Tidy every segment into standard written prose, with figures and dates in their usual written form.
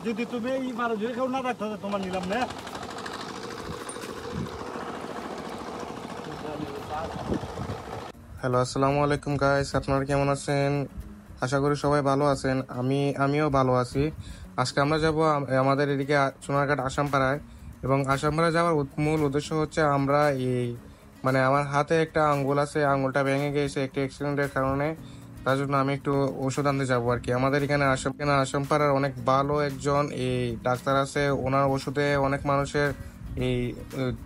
যদি তুমি এই মারা যদি কেউ না রাখতো তোমার নিলাম না। হ্যালো, আসসালামু আলাইকুম গাইস, আপনারা কেমন আছেন? আশা করি সবাই ভালো আছেন। আমিও ভালো আছি। আজকে আমরা যাব আমাদের এদিকে সোনারঘাট আসামপাড়ায়, এবং আসামপাড়ায় যাওয়ার মূল উদ্দেশ্য হচ্ছে আমরা মানে আমার হাতে একটা আঙ্গুল আছে, আঙ্গুলটা ভেঙে গিয়েছে একটি অ্যাক্সিডেন্টের কারণে। তার জন্য আমি একটু ওষুধ আনতে যাবো আর কি। আমাদের এখানে আসামপাড়ার অনেক ভালো একজন ডাক্তার আছে। ওনার ওষুধে অনেক মানুষের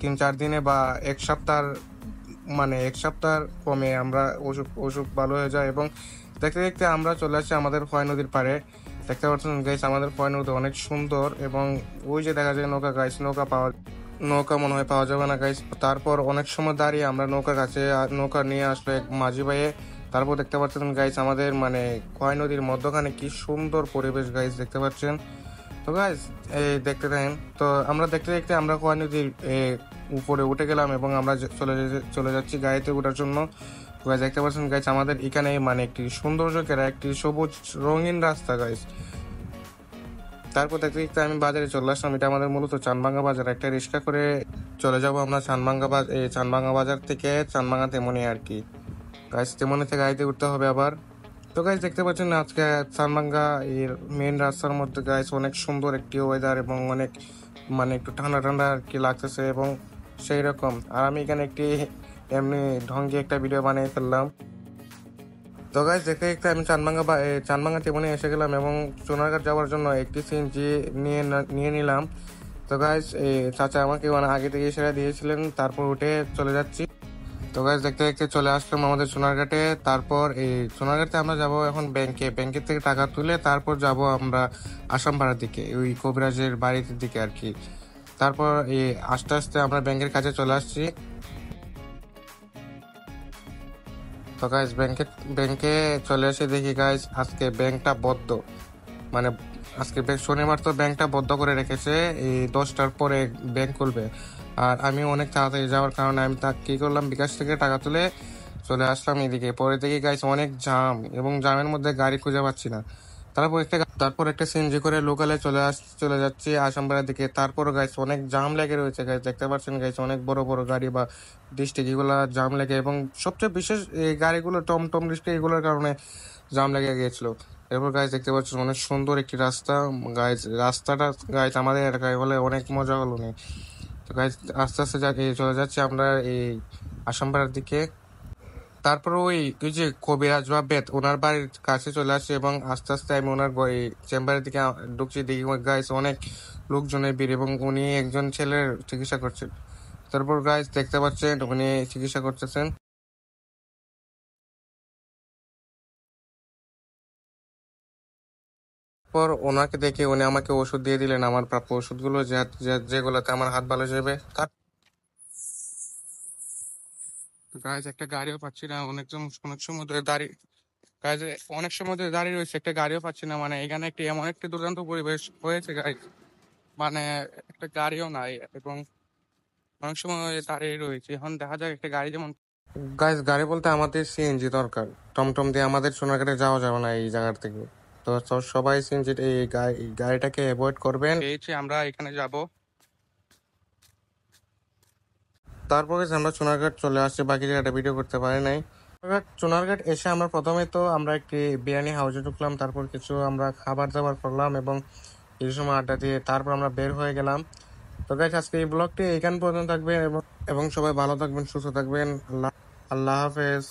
3-4 দিনে বা এক সপ্তাহ কমে আমরা ওষুধ ভালো হয়ে যায়। এবং দেখতে দেখতে আমরা চলে আসছি আমাদের ফয় নদীর পাড়ে। দেখতে পাচ্ছেন গাইস, আমাদের ফয় নদী অনেক সুন্দর, এবং ওই যে দেখা যায় নৌকা গাইস, নৌকা মনে হয় পাওয়া যাবে না গাইস। তারপর অনেক সময় দাঁড়িয়ে আমরা নৌকার কাছে নৌকা নিয়ে আসলো এক মাঝি ভাইয়ে। তারপর দেখতে পাচ্ছেন গাইস, আমাদের মানে ফয় নদীর মধ্যখানে কি সুন্দর পরিবেশ গাইস, দেখতে পাচ্ছেন তো গাইস। এই দেখতে থাকেন। তো আমরা দেখতে দেখতে আমরা ফয় নদীর উপরে উঠে গেলাম, এবং আমরা চলে যাচ্ছি গাড়িতে ওঠার জন্য। গাইস দেখতে পাচ্ছেন গাইস, আমাদের এখানে মানে একটি সৌন্দর্য কেরা একটি সবুজ রঙিন রাস্তা গাইস। তারপর দেখতে দেখতে আমি বাজারে চলে আসলাম। এটা আমাদের মূলত চানভাঙ্গা বাজার। একটা রিক্সা করে চলে যাব আমরা চানভাঙ্গা বাজার থেকে চানভাঙ্গা তেমনি আর কি গাইস। তেমনি থেকে গাড়িতে উঠতে হবে আবার। তো গাইস দেখতে পাচ্ছেন আজকে চানভাঙ্গা এর মেইন রাস্তার মধ্যে গাইস অনেক সুন্দর একটি ওয়েদার, এবং অনেক মানে একটু ঠান্ডা ঠান্ডা আর কি লাগতেছে, এবং সেই রকম। আর আমি এখানে একটি এমনি ঢঙ্গি একটা ভিডিও বানিয়ে ফেললাম। তো গাইস দেখতে দেখতে আমি চানভাঙ্গা তেমনি এসে গেলাম, এবং সোনারঘাট যাওয়ার জন্য একটি সিএনজি নিয়ে নিলাম। তো গাইস চাচা আমাকে আগে থেকে সেরা দিয়েছিলেন, তারপর উঠে চলে যাচ্ছি। তো গাইস দেখতে দেখতে চলে আসলাম আমাদের সোনারঘাটে। তারপর সোনারঘাটে আমরা যাব এখন ব্যাংকের থেকে টাকা তুলে তারপর যাব আমরা আসামপাড়ার দিকে, ওই কবিরাজের বাড়ির দিকে আর কি। তারপর আস্তে আস্তে আমরা ব্যাংকের কাছে চলে আসছি। তো গাইস ব্যাংকে চলে এসে দেখি গাইস আজকে ব্যাংকটা বদ্ধ। মানে আজকে শনিবার, তো ব্যাংকটা বন্ধ করে রেখেছে। এই 10টার পরে ব্যাংক খুলবে। আর আমি অনেক তাড়াতাড়ি যাওয়ার কারণে আমি কি করলাম, বিকাশ থেকে টাকা তুলে চলে আসলাম এদিকে। পরে দেখি গাইস অনেক জাম, এবং জামের মধ্যে গাড়ি খুঁজে পাচ্ছি না। তারপর একটা সিএনজি করে লোকালে চলে যাচ্ছি আসামপাড়ার দিকে। তারপর গাইস অনেক জাম লেগে রয়েছে গাইস, দেখতে পাচ্ছেন গাইস, অনেক বড় বড় গাড়ি বা ডিস্ট্রিক্ট এগুলা জাম লেগে, এবং সবচেয়ে বিশেষ এই গাড়িগুলো টমটম ডিস্ট্রিক্ট এগুলোর কারণে জাম লেগে গিয়েছিল। এরপর গাইস দেখতে পাচ্ছেন অনেক সুন্দর একটি রাস্তা গাইস। রাস্তাটা গাইস আমাদের এলাকায় হলে অনেক মজা হলো না। তো গাইস আস্তে আস্তে চলে যাচ্ছি আমরা এই আসামপাড়ার দিকে। তারপর ওই যে কবিরাজ বা বেত ওনার বাড়ির কাছে চলে আসছে, এবং আস্তে আস্তে আমি ওনার চেম্বারের দিকে ঢুকছি। দেখি গাইস অনেক লোকজনের ভিড়, এবং উনি একজন ছেলের চিকিৎসা করছেন। তারপর গাইস দেখতে পাচ্ছেন উনি চিকিৎসা করতেছেন। পর ওনাকে দেখে উনি আমাকে ওষুধ দিয়ে দিলেন, আমার প্রাপ্য ওষুধগুলো যেগুলোতে আমার হাত ভালো যাবে। গাইজ একটা গাড়িও পাচ্ছি না, অনেক সময় ধরে দাঁড়িয়ে গাইজ অনেক সময় ধরে দাঁড়িয়ে রয়েছে, একটা গাড়িও পাচ্ছি না। মানে এখানে এমন একটি দুর্দান্ত পরিবেশ হয়েছে গাইজ, মানে একটা গাড়িও নাই, এবং অনেক সময় দাঁড়িয়ে রয়েছে। এখন দেখা যাক একটা গাড়ি যেমন গাইজ, গাড়ি বলতে আমাদের সিএনজি দরকার। টমটম দিয়ে আমাদের সোনারঘাটে যাওয়া যাবে না এই জায়গার থেকে। তো সবাই সিএনজি এই গাড়িটাকে অ্যাভয়েড করবেন। আমরা এখানে যাব। তারপরে আমরা সোনারঘাট চলে আসছি, বাকি জায়গাটা ভিডিও করতে পারি নাই। সোনারঘাট এসে আমরা প্রথমে তো আমরা একটি বিরিয়ানি হাউসে ঢুকলাম, তারপর কিছু আমরা খাবার দাবার করলাম, এবং কিছু সময় আড্ডা দিয়ে তারপর আমরা বের হয়ে গেলাম। তো গাইস আজকে এই ব্লগটি এখান পর্যন্ত থাকবে, এবং সবাই ভালো থাকবেন, সুস্থ থাকবেন। আল্লাহ হাফেজ।